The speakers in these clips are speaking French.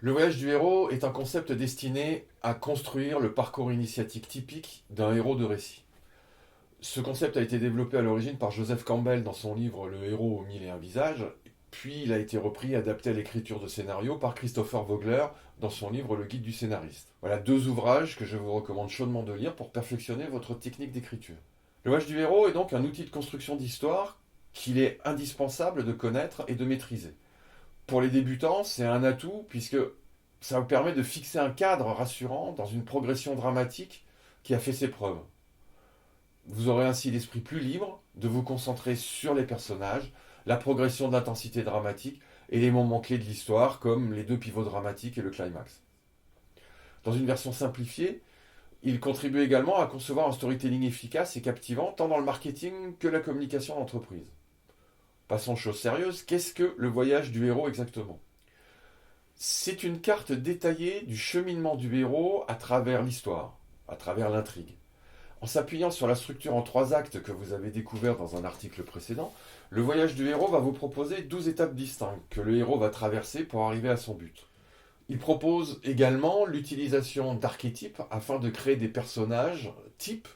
Le voyage du héros est un concept destiné à construire le parcours initiatique typique d'un héros de récit. Ce concept a été développé à l'origine par Joseph Campbell dans son livre Le héros aux mille et un visages, puis il a été repris et adapté à l'écriture de scénario par Christopher Vogler dans son livre Le guide du scénariste. Voilà deux ouvrages que je vous recommande chaudement de lire pour perfectionner votre technique d'écriture. Le voyage du héros est donc un outil de construction d'histoire qu'il est indispensable de connaître et de maîtriser. Pour les débutants, c'est un atout puisque ça vous permet de fixer un cadre rassurant dans une progression dramatique qui a fait ses preuves. Vous aurez ainsi l'esprit plus libre de vous concentrer sur les personnages, la progression de l'intensité dramatique et les moments clés de l'histoire comme les deux pivots dramatiques et le climax. Dans une version simplifiée, il contribue également à concevoir un storytelling efficace et captivant tant dans le marketing que la communication d'entreprise. Passons aux choses sérieuses, qu'est-ce que le voyage du héros exactement? C'est une carte détaillée du cheminement du héros à travers l'histoire, à travers l'intrigue. En s'appuyant sur la structure en trois actes que vous avez découvert dans un article précédent, le voyage du héros va vous proposer 12 étapes distinctes que le héros va traverser pour arriver à son but. Il propose également l'utilisation d'archétypes afin de créer des personnages types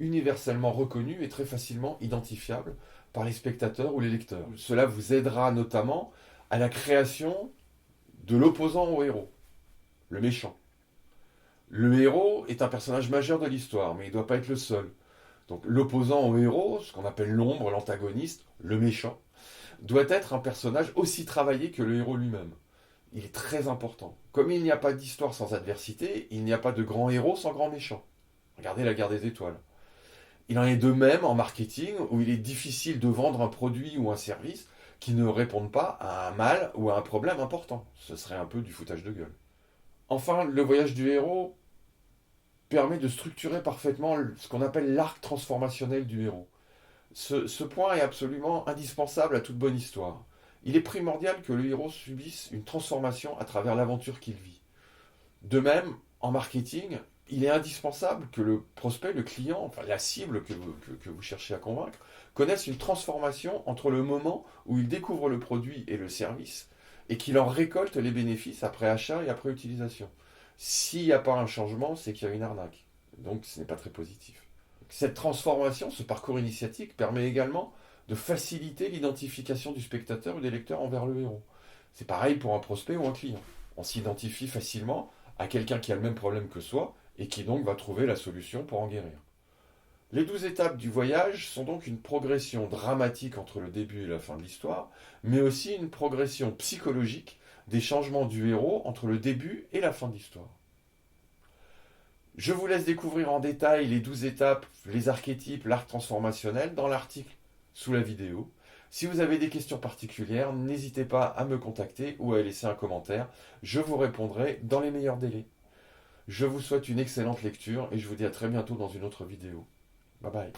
universellement reconnus et très facilement identifiables par les spectateurs ou les lecteurs. Cela vous aidera notamment à la création de l'opposant au héros, le méchant. Le héros est un personnage majeur de l'histoire, mais il ne doit pas être le seul. Donc l'opposant au héros, ce qu'on appelle l'ombre, l'antagoniste, le méchant, doit être un personnage aussi travaillé que le héros lui-même. Il est très important. Comme il n'y a pas d'histoire sans adversité, il n'y a pas de grand héros sans grand méchant. Regardez la guerre des étoiles. Il en est de même en marketing, où il est difficile de vendre un produit ou un service qui ne répondent pas à un mal ou à un problème important. Ce serait un peu du foutage de gueule. Enfin, le voyage du héros permet de structurer parfaitement ce qu'on appelle l'arc transformationnel du héros. Ce point est absolument indispensable à toute bonne histoire. Il est primordial que le héros subisse une transformation à travers l'aventure qu'il vit. De même, en marketing, il est indispensable que le prospect, le client, enfin la cible que vous cherchez à convaincre, connaisse une transformation entre le moment où il découvre le produit et le service et qu'il en récolte les bénéfices après achat et après utilisation. S'il n'y a pas un changement, c'est qu'il y a une arnaque. Donc ce n'est pas très positif. Cette transformation, ce parcours initiatique, permet également de faciliter l'identification du spectateur ou des lecteurs envers le héros. C'est pareil pour un prospect ou un client. On s'identifie facilement à quelqu'un qui a le même problème que soi et qui donc va trouver la solution pour en guérir. Les 12 étapes du voyage sont donc une progression dramatique entre le début et la fin de l'histoire, mais aussi une progression psychologique des changements du héros entre le début et la fin de l'histoire. Je vous laisse découvrir en détail les 12 étapes, les archétypes, l'arc transformationnel dans l'article sous la vidéo. Si vous avez des questions particulières, n'hésitez pas à me contacter ou à laisser un commentaire. Je vous répondrai dans les meilleurs délais. Je vous souhaite une excellente lecture et je vous dis à très bientôt dans une autre vidéo. Bye bye.